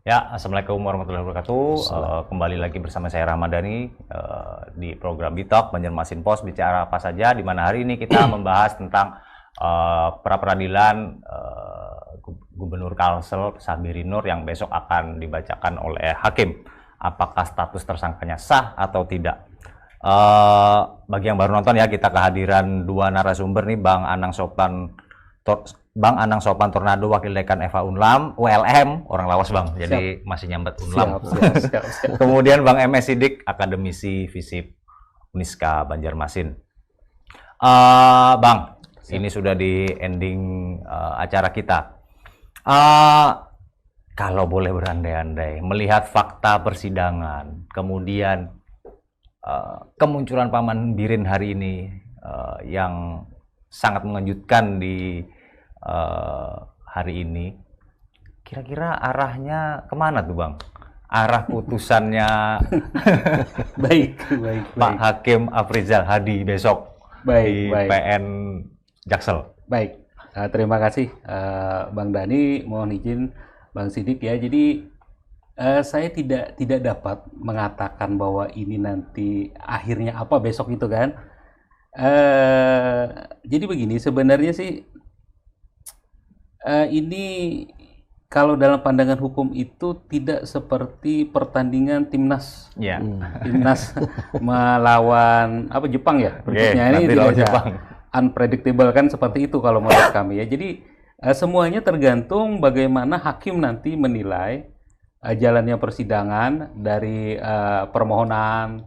Ya, Assalamualaikum warahmatullahi wabarakatuh. Kembali lagi bersama saya Ramadhani di program Bitok Banjarmasin Pos bicara apa saja. Di mana hari ini kita membahas tentang pra peradilan Gubernur Kalsel Syahbiri Nur yang besok akan dibacakan oleh hakim. Apakah status tersangkanya sah atau tidak? Bagi yang baru nonton ya, kita kehadiran dua narasumber nih, Bang Anang Sopan Tornado, Wakil Dekan Eva Unlam, ULM, orang Lawas Bang, jadi masih nyambat Unlam. Siap. Kemudian Bang MS Sidik, Akademisi Visip Uniska Banjarmasin. Bang, ini sudah di ending acara kita. Kalau boleh berandai-andai, melihat fakta persidangan, kemudian kemunculan Paman Birin hari ini yang sangat mengejutkan di hari ini, kira-kira arahnya kemana tuh Bang? Arah putusannya Baik. Pak Hakim Afrizal Hadi besok di PN Jaksel. Baik, terima kasih Bang Dani, mohon izin Bang Sidik ya. Jadi saya tidak dapat mengatakan bahwa ini nanti akhirnya apa besok itu kan. Jadi begini, sebenarnya sih ini kalau dalam pandangan hukum itu tidak seperti pertandingan timnas, timnas melawan Jepang ya, ini tidak Jepang. Unpredictable kan seperti itu kalau menurut kami ya. Jadi semuanya tergantung bagaimana hakim nanti menilai jalannya persidangan dari permohonan,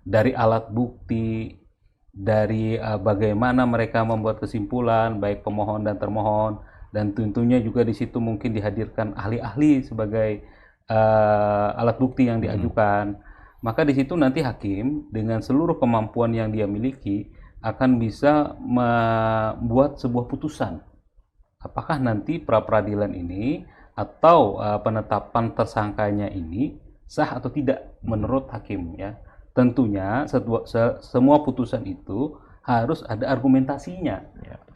dari alat bukti, dari bagaimana mereka membuat kesimpulan baik pemohon dan termohon. Dan tentunya juga di situ mungkin dihadirkan ahli-ahli sebagai alat bukti yang diajukan. Maka di situ nanti hakim dengan seluruh kemampuan yang dia miliki akan bisa membuat sebuah putusan. Apakah nanti pra peradilan ini atau penetapan tersangkanya ini sah atau tidak menurut hakim ya. Tentunya semua putusan itu harus ada argumentasinya.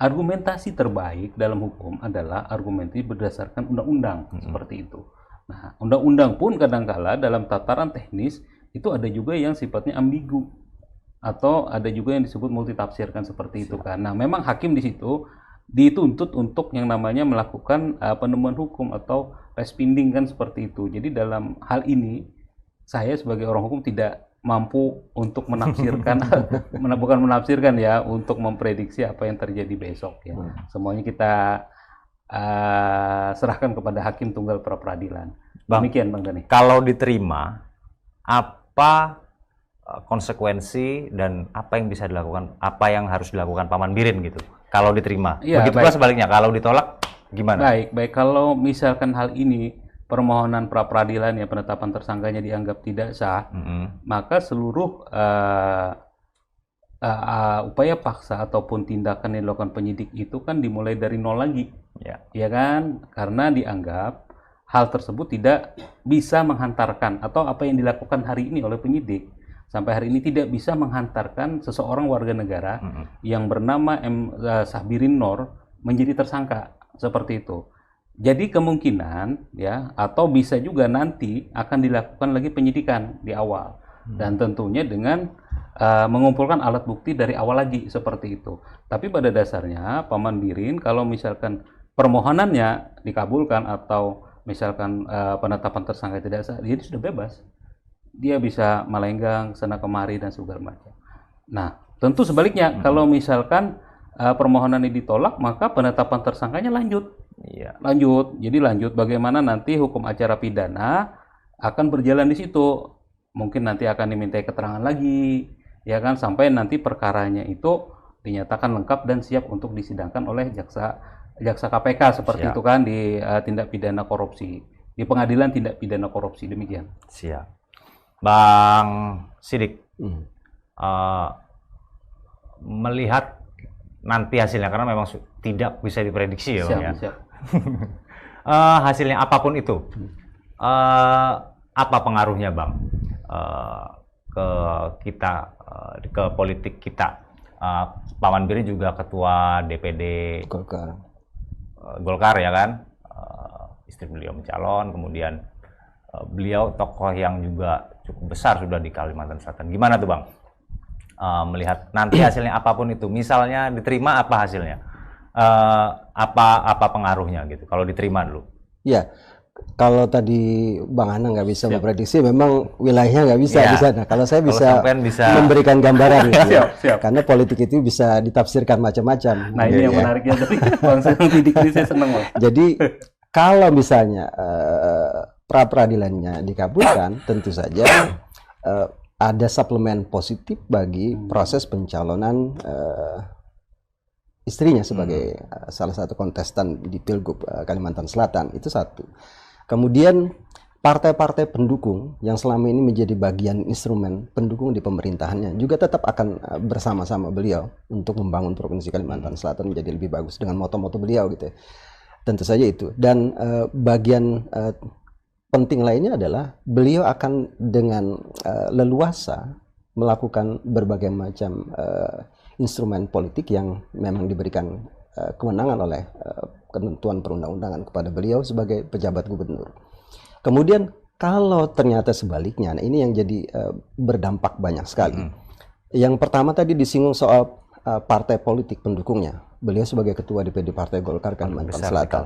Argumentasi terbaik dalam hukum adalah argumentasi berdasarkan undang-undang, seperti itu. Nah, undang-undang pun kadangkala dalam tataran teknis itu ada juga yang sifatnya ambigu atau ada juga yang disebut multitafsirkan seperti itu kan. Nah, memang hakim di situ dituntut untuk yang namanya melakukan penemuan hukum atau responding kan seperti itu. Jadi dalam hal ini saya sebagai orang hukum tidak mampu untuk menafsirkan, bukan menafsirkan ya, untuk memprediksi apa yang terjadi besok ya. Semuanya kita serahkan kepada hakim tunggal pra peradilan. Demikian Bang Dani. Kalau diterima, apa konsekuensi dan apa yang bisa dilakukan, apa yang harus dilakukan Paman Birin gitu? Kalau diterima, ya, begitu pula sebaliknya. Kalau ditolak, gimana? Baik. Kalau misalkan hal ini permohonan pra peradilan ya penetapan tersangkanya dianggap tidak sah, maka seluruh upaya paksa ataupun tindakan yang dilakukan penyidik itu kan dimulai dari nol lagi, ya kan? Karena dianggap hal tersebut tidak bisa menghantarkan atau apa yang dilakukan hari ini oleh penyidik sampai hari ini tidak bisa menghantarkan seseorang warga negara yang bernama Syahbirin Nur menjadi tersangka seperti itu. Jadi kemungkinan ya, atau bisa juga nanti akan dilakukan lagi penyidikan di awal dan tentunya dengan mengumpulkan alat bukti dari awal lagi seperti itu. Tapi pada dasarnya Paman Birin kalau misalkan permohonannya dikabulkan atau misalkan penetapan tersangka tidak sah, dia sudah bebas. Dia bisa melenggang sana kemari dan segala macam. Nah, tentu sebaliknya kalau misalkan permohonan ini ditolak, maka penetapan tersangkanya lanjut. Lanjut bagaimana nanti hukum acara pidana akan berjalan di situ. Mungkin nanti akan dimintai keterangan lagi, ya kan, sampai nanti perkaranya itu dinyatakan lengkap dan siap untuk disidangkan oleh jaksa KPK seperti itu kan di tindak pidana korupsi, di pengadilan tindak pidana korupsi. Demikian. Siap. Bang Sidik, melihat nanti hasilnya karena memang tidak bisa diprediksi ya Bang ya. Hasilnya apapun itu, apa pengaruhnya Bang ke kita, ke politik kita? Paman Birin juga ketua DPD Golkar ya kan, istri beliau mencalon, kemudian beliau tokoh yang juga cukup besar sudah di Kalimantan Selatan. Gimana tuh Bang? Melihat nanti hasilnya apapun itu, misalnya diterima apa hasilnya? Apa pengaruhnya gitu kalau diterima dulu? Ya, kalau tadi Bang Hana nggak bisa memprediksi, memang wilayahnya nggak bisa di sana. Kalau saya bisa memberikan gambaran gitu ya. Karena politik itu bisa ditafsirkan macam-macam. Nah, ini yang menariknya dari Bang Didik ini saya senang loh. Jadi kalau misalnya pra-peradilannya dikabulkan, tentu saja ada suplemen positif bagi proses pencalonan istrinya sebagai salah satu kontestan di Pilgub Kalimantan Selatan. Itu satu. Kemudian partai-partai pendukung yang selama ini menjadi bagian instrumen pendukung di pemerintahannya juga tetap akan bersama-sama beliau untuk membangun Provinsi Kalimantan Selatan menjadi lebih bagus dengan moto-moto beliau gitu ya. Tentu saja itu. Dan bagian penting lainnya adalah beliau akan dengan leluasa melakukan berbagai macam instrumen politik yang memang diberikan kewenangan oleh ketentuan perundang-undangan kepada beliau sebagai pejabat gubernur. Kemudian kalau ternyata sebaliknya, nah ini yang jadi berdampak banyak sekali. Yang pertama tadi disinggung soal partai politik pendukungnya. Beliau sebagai ketua DPD Partai Golkar Kalimantan Selatan.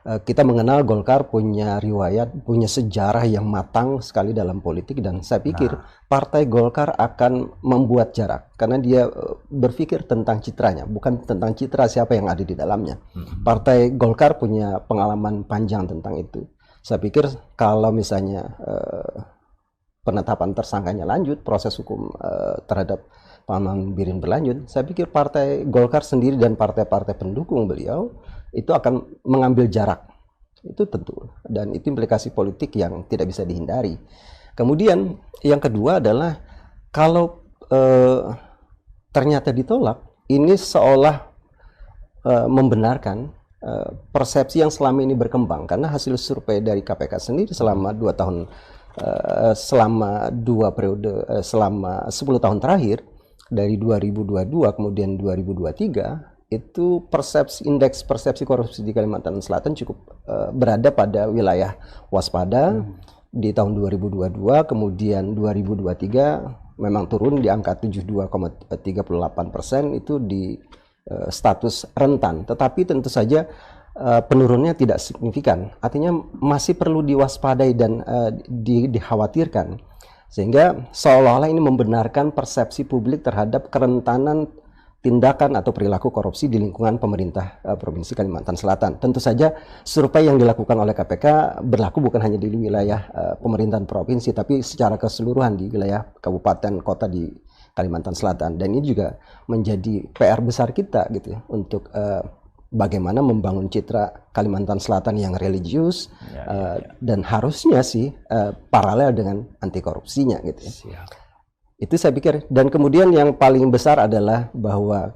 Kita mengenal Golkar punya riwayat, punya sejarah yang matang sekali dalam politik, dan saya pikir Partai Golkar akan membuat jarak karena dia berpikir tentang citranya, bukan tentang citra siapa yang ada di dalamnya. Partai Golkar punya pengalaman panjang tentang itu. Saya pikir kalau misalnya penetapan tersangkanya lanjut, proses hukum terhadap Pak Birin berlanjut, saya pikir Partai Golkar sendiri dan partai-partai pendukung beliau itu akan mengambil jarak, itu tentu, dan itu implikasi politik yang tidak bisa dihindari. Kemudian yang kedua adalah kalau ternyata ditolak, ini seolah membenarkan persepsi yang selama ini berkembang, karena hasil survei dari KPK sendiri selama 2 tahun, selama 2 periode, selama 10 tahun terakhir dari 2022 kemudian 2023, itu indeks persepsi korupsi di Kalimantan Selatan cukup berada pada wilayah waspada di tahun 2022, kemudian 2023 memang turun di angka 72,38%, itu di status rentan. Tetapi tentu saja penurunannya tidak signifikan, artinya masih perlu diwaspadai dan dikhawatirkan, sehingga seolah-olah ini membenarkan persepsi publik terhadap kerentanan tindakan atau perilaku korupsi di lingkungan pemerintah Provinsi Kalimantan Selatan. Tentu saja survei yang dilakukan oleh KPK berlaku bukan hanya di wilayah pemerintahan provinsi, tapi secara keseluruhan di wilayah kabupaten kota di Kalimantan Selatan. Dan ini juga menjadi PR besar kita gitu ya, untuk bagaimana membangun citra Kalimantan Selatan yang religius dan harusnya sih paralel dengan anti korupsinya gitu ya. Itu saya pikir. Dan kemudian yang paling besar adalah bahwa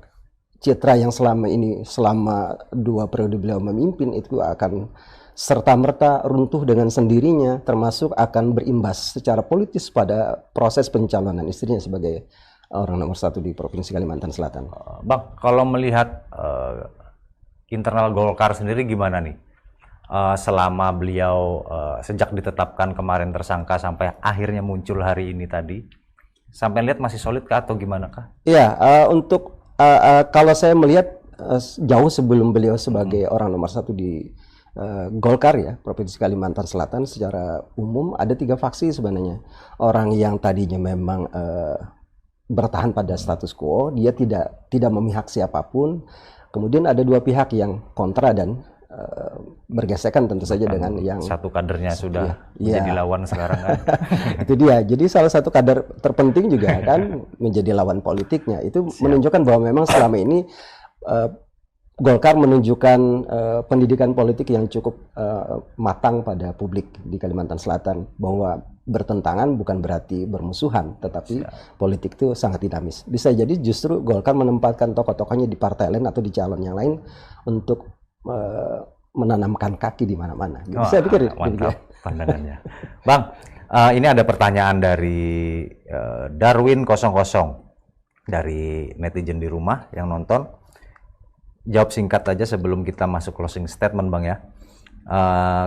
citra yang selama ini, selama 2 periode beliau memimpin, itu akan serta-merta runtuh dengan sendirinya, termasuk akan berimbas secara politis pada proses pencalonan istrinya sebagai orang nomor 1 di Provinsi Kalimantan Selatan. Bang, kalau melihat internal Golkar sendiri gimana nih? Selama beliau sejak ditetapkan kemarin tersangka sampai akhirnya muncul hari ini tadi, sampai lihat masih solid kah atau gimana kah? Iya, untuk kalau saya melihat jauh sebelum beliau sebagai orang nomor 1 di Golkar ya, Provinsi Kalimantan Selatan secara umum ada 3 faksi sebenarnya. Orang yang tadinya memang bertahan pada status quo, dia tidak memihak siapapun. Kemudian ada 2 pihak yang kontra dan bergesekan tentu saja dengan yang satu kadernya sudah menjadi lawan sekarang kan. Itu dia. Jadi salah satu kader terpenting juga kan menjadi lawan politiknya. Itu menunjukkan bahwa memang selama ini Golkar menunjukkan pendidikan politik yang cukup matang pada publik di Kalimantan Selatan, bahwa bertentangan bukan berarti bermusuhan, tetapi politik itu sangat dinamis. Bisa jadi justru Golkar menempatkan tokoh-tokohnya di partai lain atau di calon yang lain untuk menanamkan kaki di mana-mana. Jadi saya pikir mantap pandangannya. Bang, ini ada pertanyaan dari Darwin 00 dari netizen di rumah yang nonton. Jawab singkat aja sebelum kita masuk closing statement, Bang ya.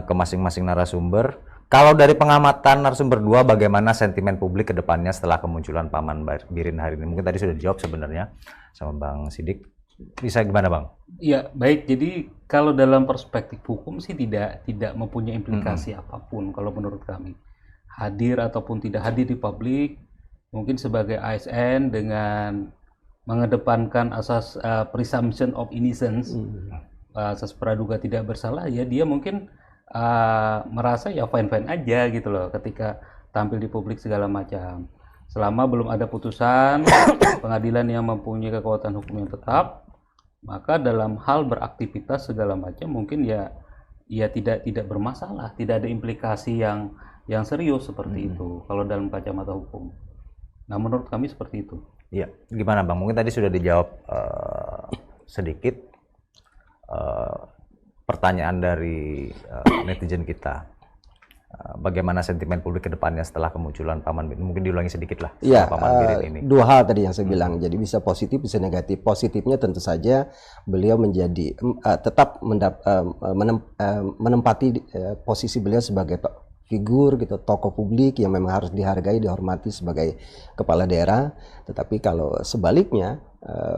Ke masing-masing narasumber. Kalau dari pengamatan narasumber dua, bagaimana sentimen publik ke depannya setelah kemunculan Paman Birin hari ini? Mungkin tadi sudah dijawab sebenarnya sama Bang Sidik. Bisa gimana, Bang? Ya, baik. Jadi kalau dalam perspektif hukum sih tidak mempunyai implikasi apapun kalau menurut kami. Hadir ataupun tidak hadir di publik, mungkin sebagai ASN dengan mengedepankan asas presumption of innocence, asas praduga tidak bersalah, ya dia mungkin merasa ya fine-fine aja gitu loh ketika tampil di publik segala macam. Selama belum ada putusan pengadilan yang mempunyai kekuatan hukum yang tetap, maka dalam hal beraktivitas segala macam mungkin ya tidak bermasalah, tidak ada implikasi yang serius seperti itu kalau dalam kacamata hukum. Nah, menurut kami seperti itu. Iya, gimana Bang? Mungkin tadi sudah dijawab sedikit pertanyaan dari netizen kita. Bagaimana sentimen publik ke depannya setelah kemunculan Paman Birin? Mungkin diulangi sedikit lah. Ya, Paman Birin ini. dua hal tadi yang saya bilang. Jadi bisa positif, bisa negatif. Positifnya tentu saja beliau menjadi tetap menempati posisi beliau sebagai figur gitu, tokoh publik yang memang harus dihargai, dihormati sebagai kepala daerah. Tetapi kalau sebaliknya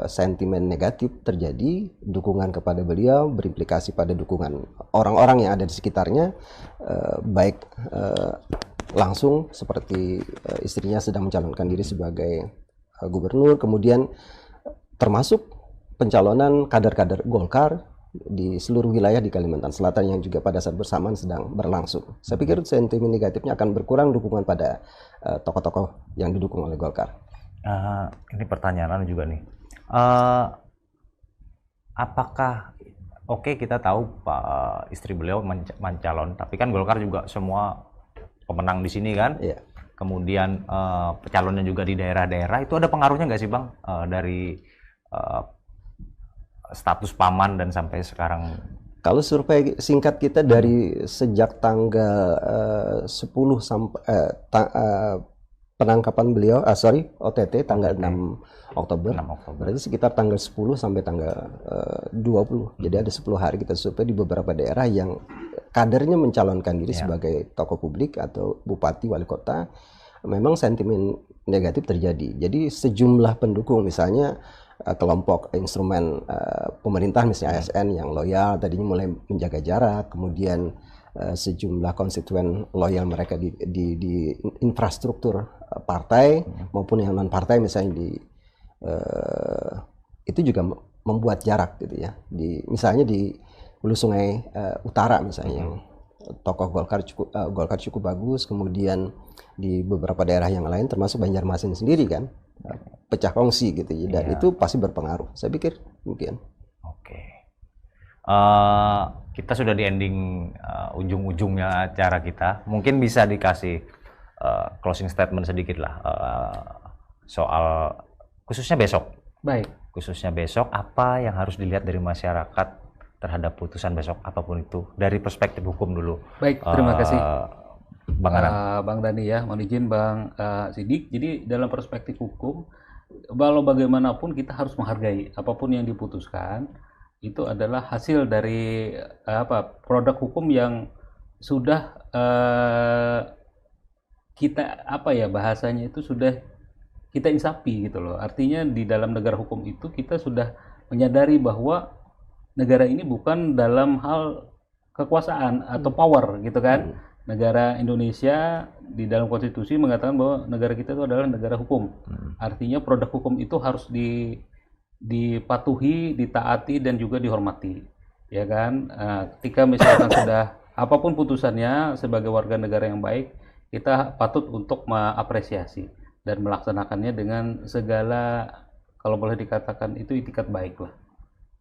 sentimen negatif terjadi, dukungan kepada beliau berimplikasi pada dukungan orang-orang yang ada di sekitarnya, baik langsung seperti istrinya sedang mencalonkan diri sebagai gubernur, kemudian termasuk pencalonan kader-kader Golkar di seluruh wilayah di Kalimantan Selatan yang juga pada saat bersamaan sedang berlangsung. Saya pikir sentimen negatifnya akan berkurang, dukungan pada tokoh-tokoh yang didukung oleh Golkar. Ini pertanyaan juga nih. Apakah kita tahu Pak istri beliau mencalon, tapi kan Golkar juga semua pemenang di sini kan? Iya. Kemudian calonnya juga di daerah-daerah, itu ada pengaruhnya nggak sih Bang dari status Paman dan sampai sekarang? Kalau survei singkat kita dari sejak tanggal 10 sampai penangkapan beliau, OTT tanggal 6 Oktober. Berarti sekitar tanggal 10 sampai tanggal 20. Jadi ada 10 hari kita survei di beberapa daerah yang kadernya mencalonkan diri sebagai tokoh publik atau bupati, wali kota. Memang sentimen negatif terjadi. Jadi sejumlah pendukung, misalnya kelompok instrumen pemerintah misalnya ASN yang loyal tadinya mulai menjaga jarak, kemudian sejumlah konstituen loyal mereka di infrastruktur partai maupun yang non partai misalnya itu juga membuat jarak gitu ya, misalnya di Hulu Sungai Utara misalnya yang tokoh Golkar cukup bagus, kemudian di beberapa daerah yang lain termasuk Banjarmasin sendiri kan pecah kongsi gitu ya, dan itu pasti berpengaruh. Saya pikir mungkin. Oke. Kita sudah di ending ujung-ujungnya acara kita. Mungkin bisa dikasih closing statement sedikit lah soal khususnya besok. Baik. Khususnya besok, apa yang harus dilihat dari masyarakat terhadap putusan besok apapun itu dari perspektif hukum dulu. Baik, terima kasih. Bang Bang Dani ya, mohon izin Bang Sidik. Jadi dalam perspektif hukum, walau bagaimanapun kita harus menghargai apapun yang diputuskan. Itu adalah hasil dari produk hukum yang sudah kita bahasanya itu sudah kita insapi gitu loh. Artinya di dalam negara hukum itu kita sudah menyadari bahwa negara ini bukan dalam hal kekuasaan atau power gitu kan. Negara Indonesia di dalam konstitusi mengatakan bahwa negara kita itu adalah negara hukum. Artinya produk hukum itu harus dipatuhi, ditaati dan juga dihormati, ya kan? Ketika misalkan sudah apapun putusannya sebagai warga negara yang baik, kita patut untuk mengapresiasi dan melaksanakannya dengan segala, kalau boleh dikatakan itu itikat baik lah.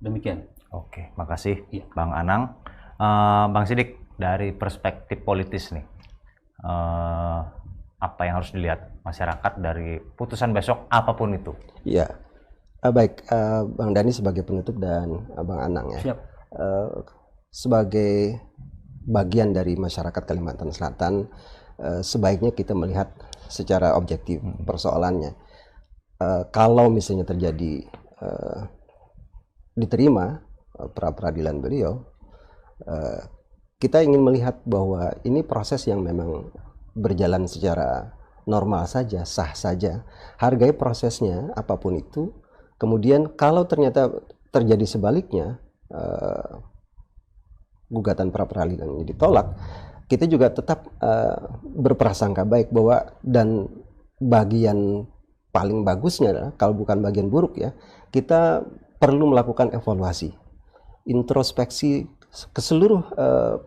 Demikian. Oke, makasih Bang Anang. Bang Sidik, dari perspektif politis nih, apa yang harus dilihat masyarakat dari putusan besok apapun itu? Iya. Baik, Bang Dani sebagai penutup dan Bang Anang ya. Siap. Sebagai bagian dari masyarakat Kalimantan Selatan, sebaiknya kita melihat secara objektif persoalannya. Kalau misalnya terjadi diterima pra peradilan beliau, kita ingin melihat bahwa ini proses yang memang berjalan secara normal saja, sah saja. Hargai prosesnya apapun itu. Kemudian kalau ternyata terjadi sebaliknya, gugatan pra peradilan ini ditolak, kita juga tetap berprasangka baik bahwa, dan bagian paling bagusnya adalah, kalau bukan bagian buruk ya, kita perlu melakukan evaluasi, introspeksi ke seluruh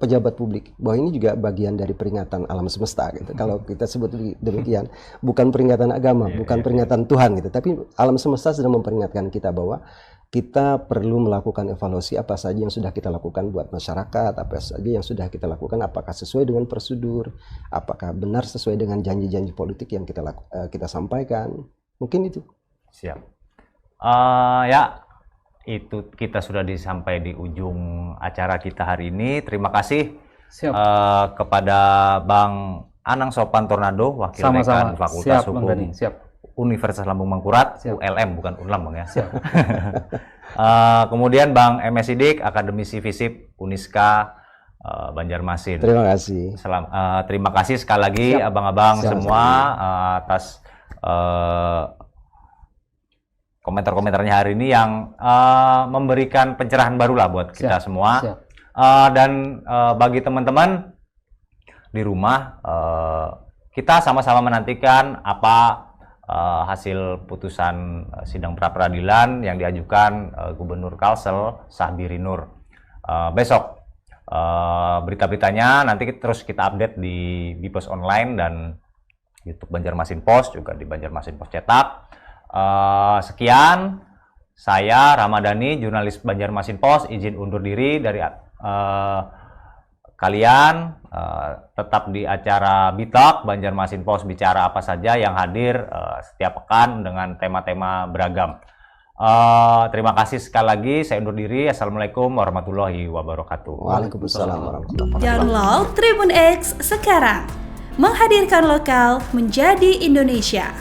pejabat publik bahwa ini juga bagian dari peringatan alam semesta gitu. Kalau kita sebut demikian, bukan peringatan agama, bukan peringatan Tuhan gitu, tapi alam semesta sedang memperingatkan kita bahwa kita perlu melakukan evaluasi apa saja yang sudah kita lakukan buat masyarakat, apa saja yang sudah kita lakukan, apakah sesuai dengan prosedur, apakah benar sesuai dengan janji-janji politik yang kita sampaikan. Mungkin itu. Siap. Ya, itu kita sudah sampai di ujung acara kita hari ini. Terima kasih kepada Bang Anang Sopan Tornado, Wakil Dekan Fakultas Hukum Universitas Lambung Mangkurat, ULM bukan Unlam Bang ya. Kemudian Bang MS Sidik, Akademisi FISIP Uniska Banjarmasin. Terima kasih. Terima kasih sekali lagi abang-abang semua atas komentar-komentarnya hari ini yang memberikan pencerahan baru lah buat kita semua. Dan bagi teman-teman di rumah, kita sama-sama menantikan apa hasil putusan sidang pra peradilan yang diajukan Gubernur Kalsel Sahbiri Nur besok. Berita-beritanya nanti terus kita update di Pos Online dan YouTube Banjarmasin Post, juga di Banjarmasin Post cetak. Sekian, saya Ramadhani, jurnalis Banjarmasin Post, izin undur diri dari kalian. Tetap di acara Bitalk Banjarmasin Post bicara apa saja yang hadir setiap pekan dengan tema-tema beragam. Terima kasih sekali lagi, saya undur diri. Assalamualaikum warahmatullahi wabarakatuh. Waalaikumsalam warahmatullahi wabarakatuh. Download Tribun X sekarang, menghadirkan lokal menjadi Indonesia.